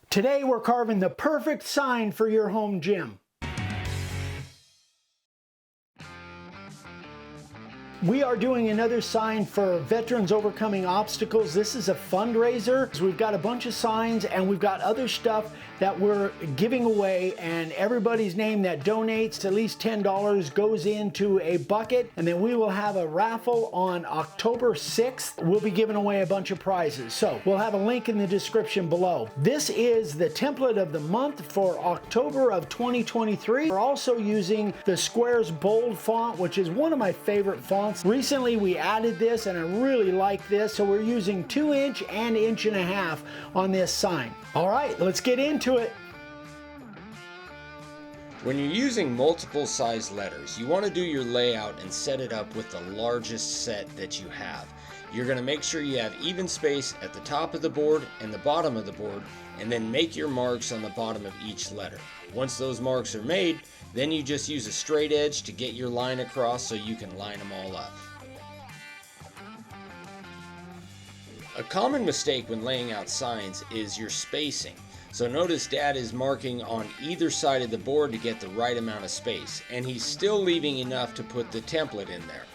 Today we're carving the perfect sign for your home gym. We are doing another sign for Veterans Overcoming Obstacles. This is a fundraiser. We've got a bunch of signs and we've got other stuff that we're giving away, and everybody's name that donates at least $10 goes into a bucket, and then we will have a raffle on October 6th. We'll be giving away a bunch of prizes. So we'll have a link in the description below. This is the template of the month for October of 2023. We're also using the Squares Bold font, which is one of my favorite fonts. Recently we added this and I really like this, so we're using 2" and 1.5" on this sign. All right, let's get into it. When you're using multiple size letters, you want to do your layout and set it up with the largest set that you have. You're going to make sure you have even space at the top of the board and the bottom of the board, and then make your marks on the bottom of each letter. Once those marks are made, then you just use a straight edge to get your line across so you can line them all up. A common mistake when laying out signs is your spacing. So notice Dad is marking on either side of the board to get the right amount of space, and he's still leaving enough to put the template in there.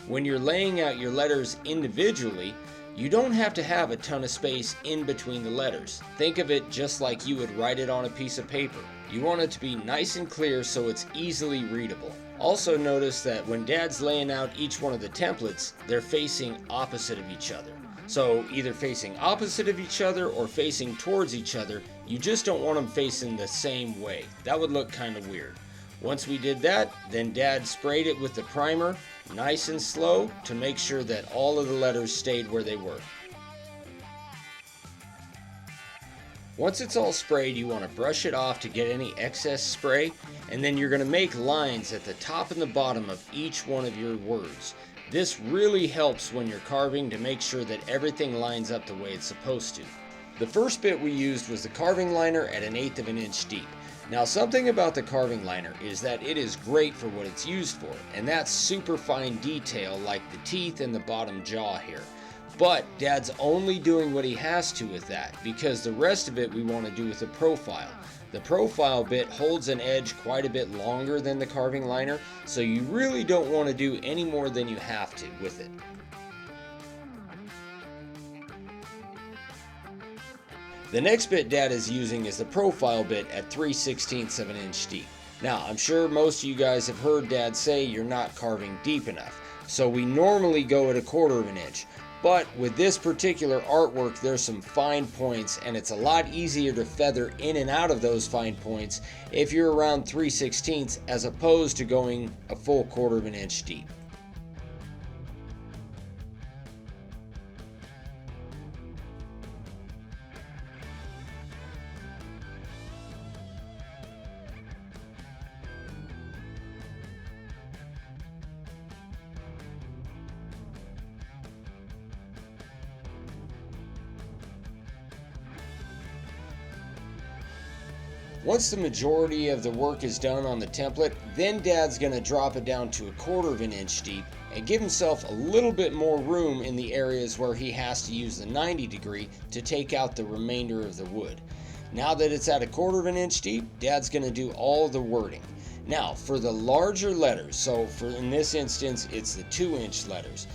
When you're laying out your letters individually, you don't have to have a ton of space in between the letters. Think of it just like you would write it on a piece of paper. You want it to be nice and clear so it's easily readable. Also notice that when Dad's laying out each one of the templates, they're facing opposite of each other. So either facing opposite of each other or facing towards each other. You just don't want them facing the same way. That would look kind of weird. Once we did that, then Dad sprayed it with the primer, nice and slow, to make sure that all of the letters stayed where they were. Once it's all sprayed, you want to brush it off to get any excess spray, and then you're going to make lines at the top and the bottom of each one of your words. This really helps when you're carving to make sure that everything lines up the way it's supposed to. The first bit we used was the carving liner at 1/8 inch deep. Now, something about the carving liner is that it is great for what it's used for, and that's super fine detail like the teeth and the bottom jaw here. But Dad's only doing what he has to with that, because the rest of it we want to do with the profile. The profile bit holds an edge quite a bit longer than the carving liner, so you really don't want to do any more than you have to with it. The next bit Dad is using is the profile bit at 3/16 of an inch deep. Now, I'm sure most of you guys have heard Dad say you're not carving deep enough, so we normally go at 1/4 of an inch. But with this particular artwork, there's some fine points, and it's a lot easier to feather in and out of those fine points if you're around 3/16 as opposed to going a full 1/4 of an inch deep. Once the majority of the work is done on the template, then Dad's going to drop it down to 1/4 of an inch deep and give himself a little bit more room in the areas where he has to use the 90° to take out the remainder of the wood. Now that it's at 1/4 of an inch deep, Dad's going to do all the wording. Now for the larger letters, so in this instance it's the 2" letters.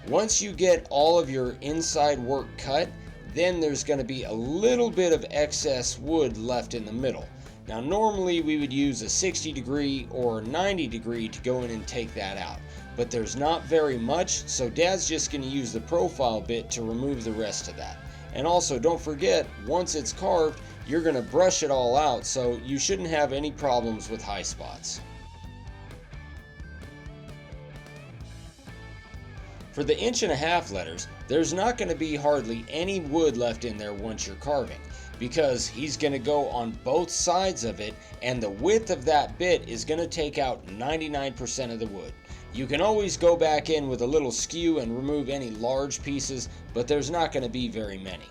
Once you get all of your inside work cut, then there's going to be a little bit of excess wood left in the middle. Now normally we would use a 60° or 90° to go in and take that out, but there's not very much, so Dad's just going to use the profile bit to remove the rest of that. And also don't forget, once it's carved, you're going to brush it all out, so you shouldn't have any problems with high spots. For the 1.5" letters, there's not going to be hardly any wood left in there once you're carving, because he's going to go on both sides of it, and the width of that bit is going to take out 99% of the wood. You can always go back in with a little skew and remove any large pieces, but there's not going to be very many.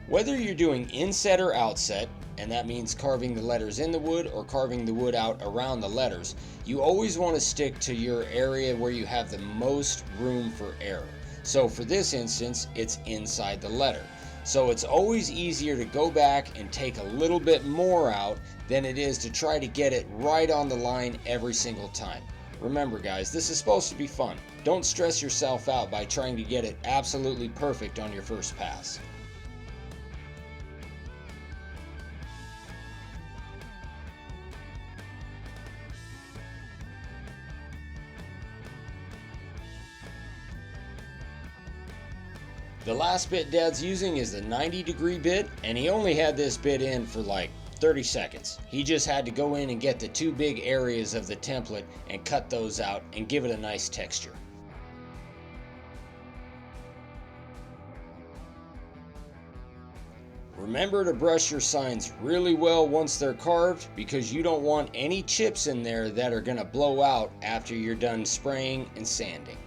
Whether you're doing inset or outset, and that means carving the letters in the wood or carving the wood out around the letters, you always want to stick to your area where you have the most room for error. So for this instance, it's inside the letter. So it's always easier to go back and take a little bit more out than it is to try to get it right on the line every single time. Remember guys, this is supposed to be fun. Don't stress yourself out by trying to get it absolutely perfect on your first pass. The last bit Dad's using is the 90-degree bit, and he only had this bit in for like 30 seconds. He just had to go in and get the two big areas of the template and cut those out and give it a nice texture. Remember to brush your signs really well once they're carved, because you don't want any chips in there that are going to blow out after you're done spraying and sanding.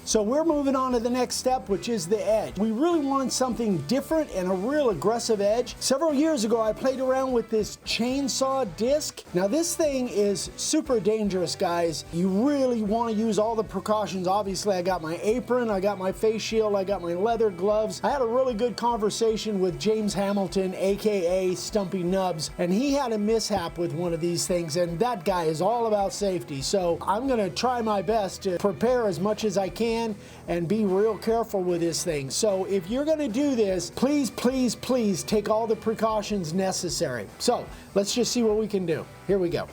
So we're moving on to the next step, which is the edge. We really want something different and a real aggressive edge. Several years ago, I played around with this chainsaw disc. Now this thing is super dangerous, guys. You really want to use all the precautions. Obviously, I got my apron, I got my face shield, I got my leather gloves. I had a really good conversation with James Hamilton, AKA Stumpy Nubs, and he had a mishap with one of these things, and that guy is all about safety. So I'm gonna try my best to prepare as much as I can and be real careful with this thing. So if you're going to do this, please, please, please take all the precautions necessary. So let's just see what we can do. Here we go.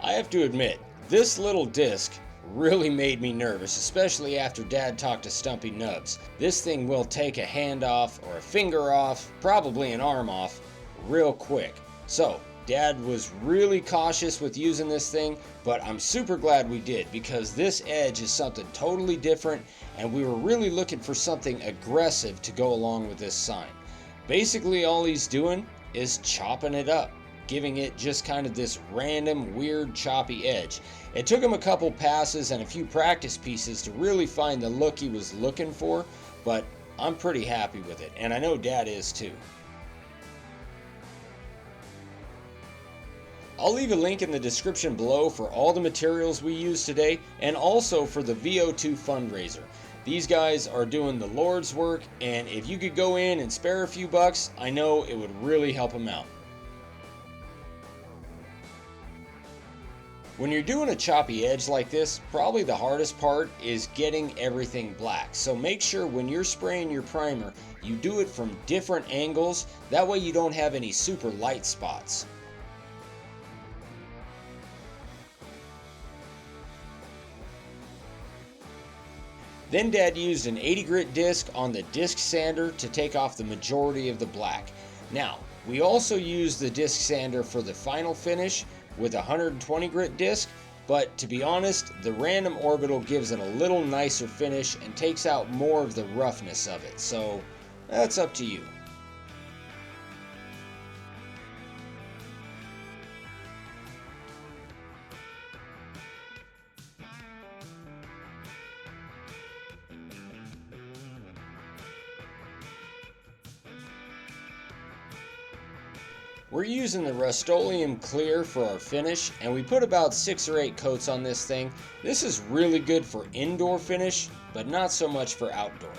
I have to admit, this little disc really made me nervous, especially after Dad talked to Stumpy Nubs. This thing will take a hand off or a finger off, probably an arm off, real quick. So Dad was really cautious with using this thing, but I'm super glad we did, because this edge is something totally different, and we were really looking for something aggressive to go along with this sign. Basically all he's doing is chopping it up, giving it just kind of this random weird choppy edge. It took him a couple passes and a few practice pieces to really find the look he was looking for, but I'm pretty happy with it, and I know Dad is too. I'll leave a link in the description below for all the materials we used today, and also for the VO2 fundraiser. These guys are doing the Lord's work, and if you could go in and spare a few bucks, I know it would really help them out. When you're doing a choppy edge like this, probably the hardest part is getting everything black. So make sure when you're spraying your primer, you do it from different angles. That way you don't have any super light spots. Then Dad used an 80 grit disc on the disc sander to take off the majority of the black. Now, we also used the disc sander for the final finish with a 120 grit disc, but to be honest, the random orbital gives it a little nicer finish and takes out more of the roughness of it, so that's up to you. We're using the Rust-Oleum Clear for our finish, and we put about 6 or 8 coats on this thing. This is really good for indoor finish, but not so much for outdoor.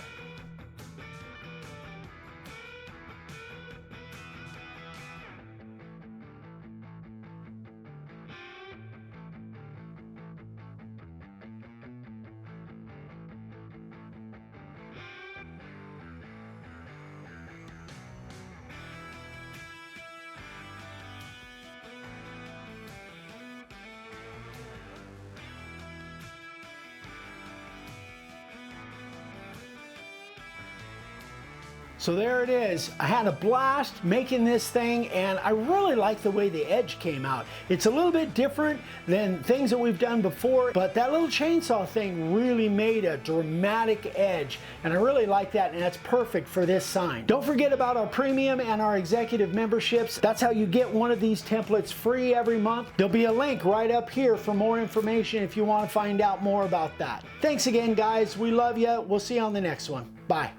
So there it is. I had a blast making this thing, and I really like the way the edge came out. It's a little bit different than things that we've done before, but that little chainsaw thing really made a dramatic edge, and I really like that, and that's perfect for this sign. Don't forget about our premium and our executive memberships. That's how you get one of these templates free every month. There'll be a link right up here for more information if you want to find out more about that. Thanks again, guys. We love you. We'll see you on the next one. Bye.